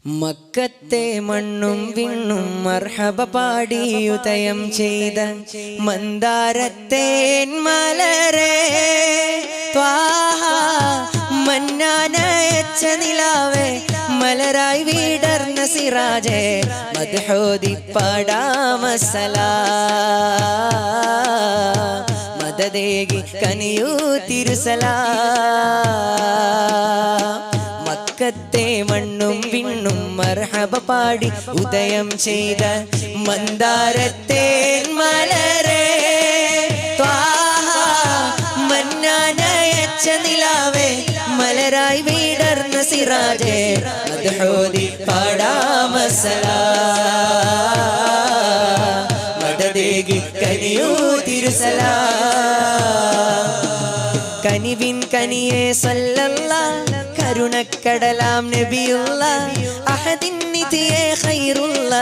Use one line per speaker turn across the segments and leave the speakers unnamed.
മക്കത്തെ മണ്ണും വിണ്ണും മർഹബ പാടി ഉദയം ചെയ്ത മന്ദാരത്തേൻ മലരേ ത്വാഹ മന്നാനയച്ച നിലാവേ മലരായി വിടർന്ന സിറാജേ മദ്ഹോദി പാടാമസലാ മദദേകി കനിയൂ തിരുസലാ മക്കത്തെ മണ്ണും വിണ്ണും മർഹബ പാടി ഉദയം ചെയ്ത മന്ദാരത്തേൻ മലരേ ത്വാഹ മന്നാനയച്ച നിലാവേ മലരായി വിടർന്ന സിറാജേ മദ്ഹോദി പാടാമസലാ മദദേകി കനിയൂ തിരുസലാ കനിവിൻ കനിയേ സല്ലല്ലാഹ് കരുണക്കടലാം നബിയുള്ള അഹദിൻ നിധിയേ ഖൈറുള്ള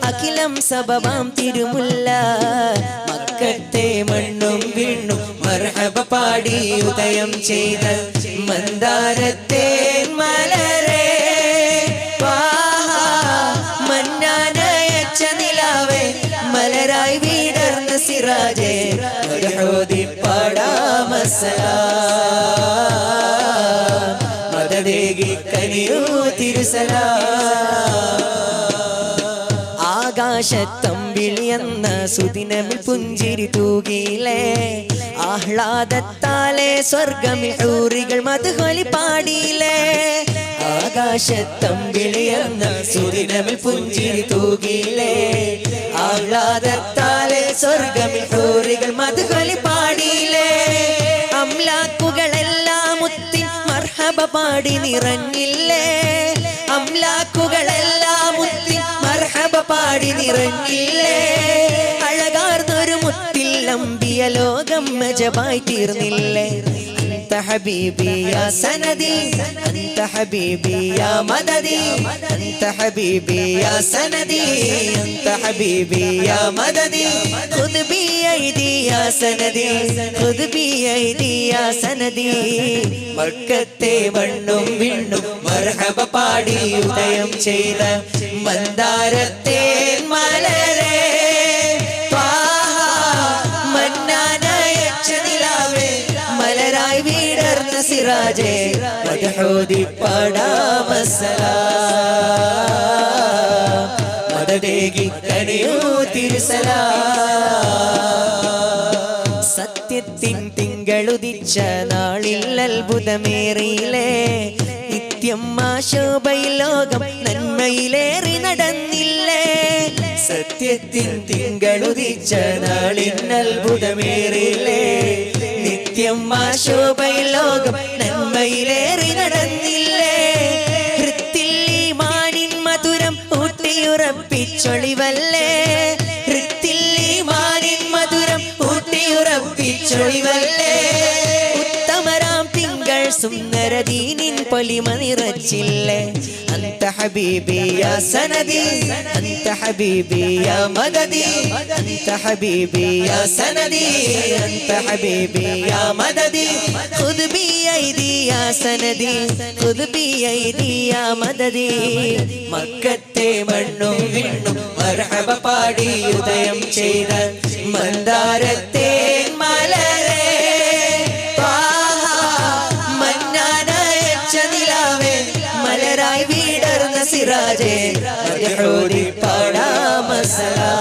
അഖിലം സബബാം തിരുമുല്ല മക്കത്തെ മണ്ണും വിണ്ണും മർഹബ പാടി ഉദയം ചെയ്ത മന്ദാരത്തേൻ മലരേ ത്വാഹ മന്നാനയച്ച നിലാവേ മലരായി വിടർന്ന സിറാജേ മദ്ഹോദി പാടാമസലാ മദദേകി കനിയൂ തിരുസലാ ആകാശത്തമ്പിളിയെന്ന സുദിനമിൽ പുഞ്ചിരി തൂകിയിലേ ആഹ്ലാദത്താലെ സ്വർഗമിൽ ഹൂറികൾ മദ്ഹൊലി പാടിയിലേ ആകാശത്തമ്പിളിയെന്ന സുദിനമിൽ പുഞ്ചിരി തൂകിയിലേ ആഹ്ലാദത്താലെ സ്വർഗമിൽ ഹൂറികൾ മദ്ഹൊലി പാടിയിലേ അംലാക്കുകളെല്ലാം മുത്തിൻ മർഹബ പാടി നിറഞ്ഞില്ലേ അംലാക്കുകളെല്ലാം മുത്തിൻ മർഹബ പാടി നിറഞ്ഞില്ലേ അഴകാർന്നൊരു മുത്തിൽ അമ്പിയ ലോകം മജബായി തീർന്നില്ലേ അന്ത ഹബീബി യാ സനദി അന്ത ഹബീബി യാ മദദി അന്ത ഹബീബി യാ സനദി അന്ത ഹബീബി യാ മദദി ഖുദ് ബി ഐദി യാ സനദി ഖുദ് ബി ഐദി യാ സനദി മക്കത്തെ മണ്ണും വിണ്ണും മർഹബ പാടി ഉദയം ചെയ്ത മന്ദാരത്തേൻ മലരേ ത്വാഹ മന്നാനയച്ച നിലാവേ മലരായി വിടർന്ന സിറാജേ മദ്ഹോദി പാടാമസലാ മദദേകി കനിയൂ തിരുസലാ സത്യത്തിൻ തിങ്കളുദിച്ച നാളിൽ അത്ഭുതമേറിയിലേ നിത്യം ആശോഭയിൽ ലോകം നന്മയിലേറി നടന്നില്ലേ സത്യത്തിൻ തിങ്കളുദിച്ച നാളിൽ അത്ഭുതമേറിയില്ലേ നിത്യം ആശോഭയിൽ ലോകം നന്മയിലേറി നടന്നില്ലേ ഹൃത്തിൽ ഈമാനിൻ മധുരം ഊട്ടിയുറപ്പിച്ചൊളിവല്ലേ ഹൃത്തിൽ ഈമാനിൻ മധുരം ഊട്ടിയുറപ്പിച്ചൊളിവല്ലേ ഉത്തമരാം തിങ്കൾ സുന്ദരദീനിൻ പൊലിമ നിറച്ചില്ലേ അന്ത ഹബീബി യാ സനദി അന്ത ഹബീബി യാ മദദി അന്ത ഹബീബി യാ സനദി അന്ത ഹബീബി യാ മദദി ഖുദ് ബി ഐദി യാ സനദി ഖുദ് ബി ഐദി യാ മദദി മക്കത്തെ മണ്ണും വിണ്ണും മർഹബ പാടി ഉദയം ചെയ്ത മന്ദാരത്തേൻ മലരേ ത്വാഹ മന്നാനയച്ച നിലാവേ മലരായി വിടർന്ന സിറാജേ മദ്ഹോദി പാടാമസലാ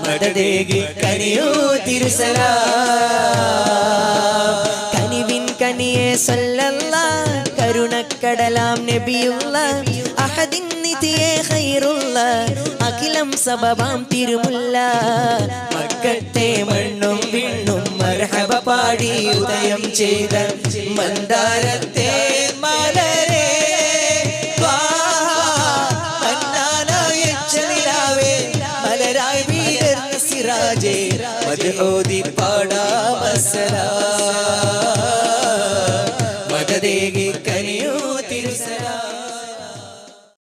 മദദേകി കനിയൂ തിരുസലാ കനിവിൻ കനിയേ സല്ലല്ലാഹ് കരുണക്കടലാം നബിയുള്ള അഹദിൻ നിധിയേ ഖൈറുള്ള അഖിലം സബബാം തിരുമുല്ല മക്കത്തെ മണ്ണും വിണ്ണും മർഹബ പാടി ഉദയം ചെയ്ത മന്ദാരത്തേൻ മലരേ ത്വാഹ മന്നാനയച്ച നിലാവേ മലരായി വിടർന്ന സിറാജേ മദ്ഹോദി പാടാമസലാ